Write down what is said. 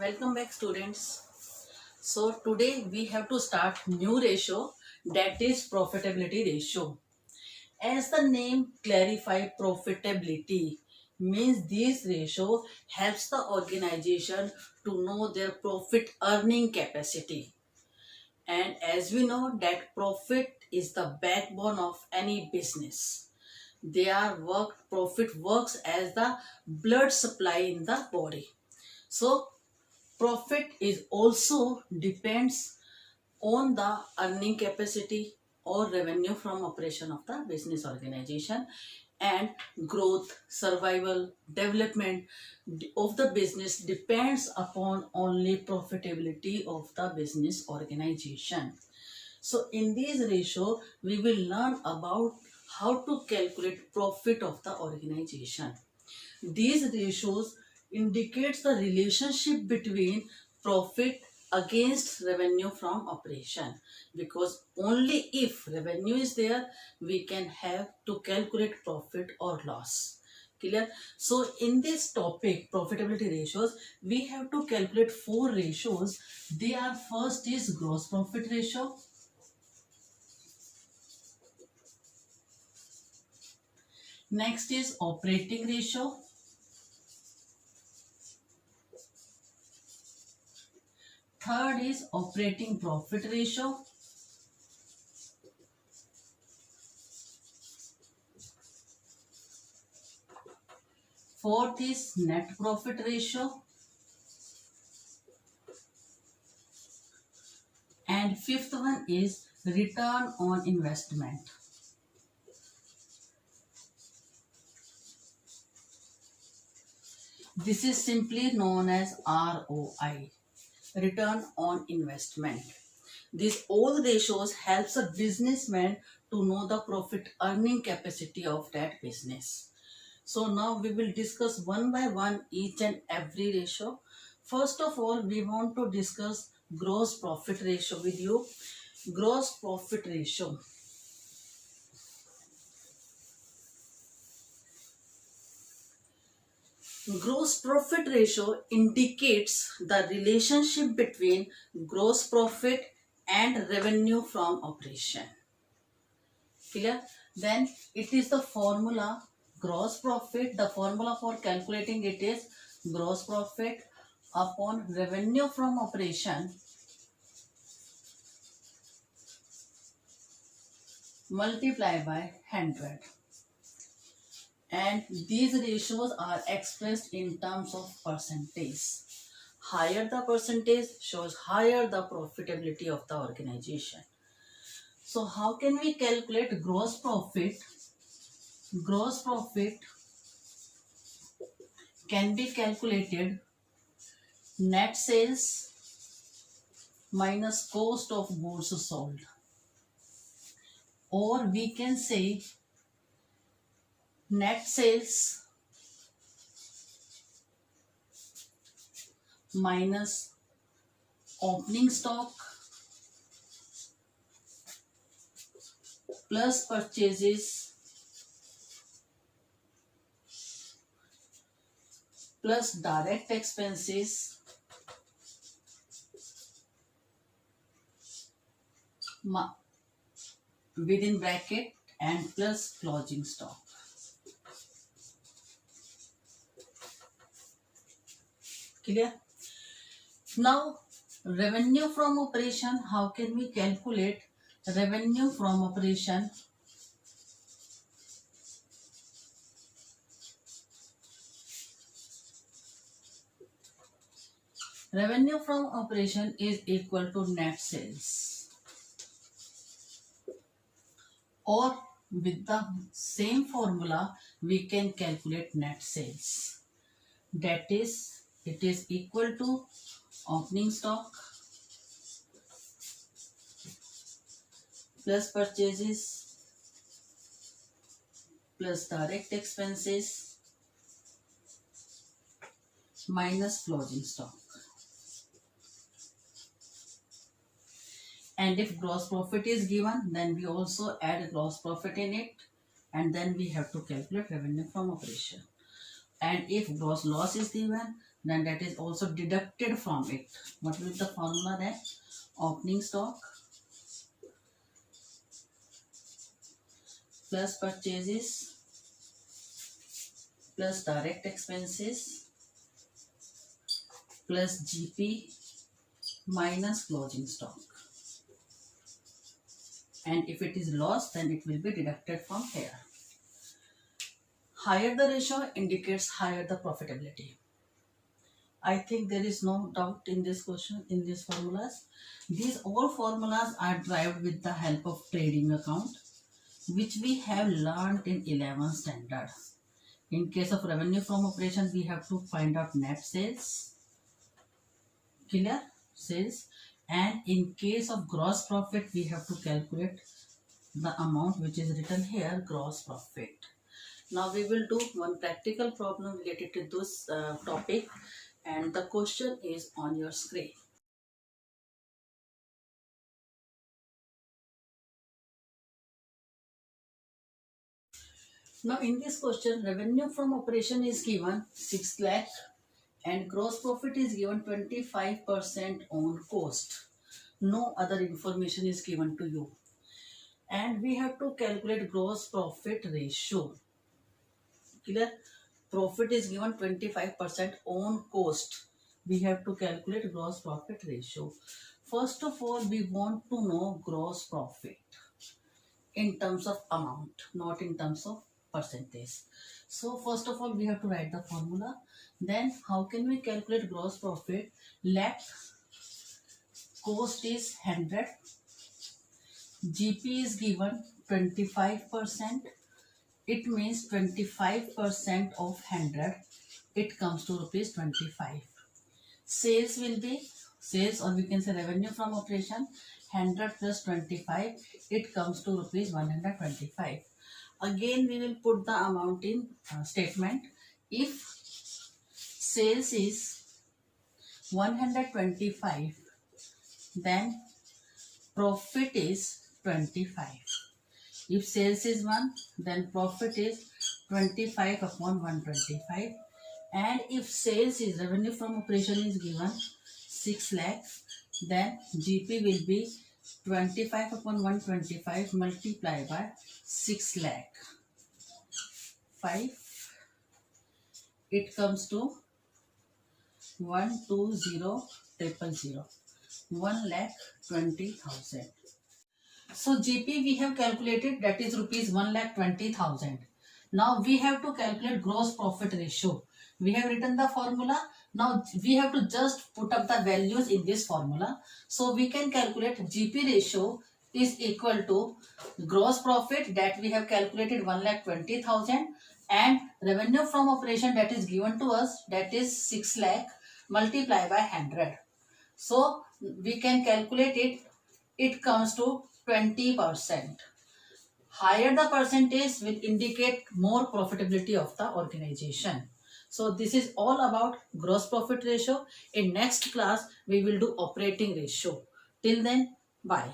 Welcome back, students. So today we have to start new ratio, that is profitability ratio. As the name clarify, profitability means this ratio helps the organization to know their profit earning capacity. And as we know that profit is the backbone of any business. Profit works as the blood supply in the body. So profit is also depends on the earning capacity or revenue from operation of the business organization, and growth, survival, development of the business depends upon only profitability of the business organization. So in this ratio we will learn about how to calculate profit of the organization. These ratios indicates the relationship between profit against revenue from operation, because only if revenue is there we can have to calculate profit or loss. Clear? So in this topic profitability ratios we have to calculate four ratios. They are: first is gross profit ratio, next is operating ratio, third is operating profit ratio, fourth is net profit ratio, and fifth one is return on investment. This is simply known as ROI, return on investment. These all ratios helps a businessman to know the profit earning capacity of that business. So now we will discuss one by one each and every ratio. First of all, we want to discuss gross profit ratio with you. Gross profit ratio. Gross profit ratio indicates the relationship between gross profit and revenue from operation. Clear? Then it is the formula gross profit. The formula for calculating it is gross profit upon revenue from operation multiplied by 100. And these ratios are expressed in terms of percentage. Higher the percentage shows higher the profitability of the organization. So how can we calculate gross profit? Gross profit can be calculated net sales minus cost of goods sold, or we can say net sales minus opening stock plus purchases plus direct expenses within bracket and plus closing stock. Clear? Now revenue from operation, how can we calculate revenue from operation? Revenue from operation is equal to net sales, or with the same formula we can calculate net sales. That is, it is equal to opening stock plus purchases plus direct expenses minus closing stock. And if gross profit is given, then we also add gross profit in it, and then we have to calculate revenue from operation. And if gross loss is given, then that is also deducted from it. What will be the formula then? Opening stock plus purchases plus direct expenses plus GP minus closing stock. And if it is loss, then it will be deducted from here. Higher the ratio indicates higher the profitability. I think there is no doubt in this question, in these formulas. These all formulas are derived with the help of trading account, which we have learned in 11th standard. In case of revenue from operation, we have to find out net sales, clear, sales, and in case of gross profit, we have to calculate the amount which is written here, gross profit. Now we will do one practical problem related to this topic, and the question is on your screen. Now in this question, revenue from operation is given 6 lakh and gross profit is given 25% on cost. No other information is given to you. And we have to calculate gross profit ratio. Clear? Profit is given 25% on cost. We have to calculate gross profit ratio. First of all, we want to know gross profit in terms of amount, not in terms of percentage. So first of all, we have to write the formula. Then how can we calculate gross profit? Let cost is 100, GP is given 25%. It means 25% of 100. It comes to rupees 25. Sales will be sales, or we can say revenue from operation, 100 plus 25. It comes to rupees 125. Again, we will put the amount in statement. If sales is 125, then profit is 25. If sales is 1, then profit is 25 upon 125. And if sales is revenue from operation is given 6 lakh, then GP will be 25 upon 125 multiplied by 6 lakh. 5. It comes to 120,000. 1,20,000. So GP we have calculated, that is rupees 1,20,000. Now we have to calculate gross profit ratio. We have written the formula. Now we have to just put up the values in this formula. So we can calculate GP ratio is equal to gross profit that we have calculated 1,20,000 and revenue from operation that is given to us, that is 6 lakh multiplied by 100. So we can calculate it. It comes to 20%. Higher the percentage will indicate more profitability of the organization. So this is all about gross profit ratio. In next class, we will do operating ratio. Till then, bye.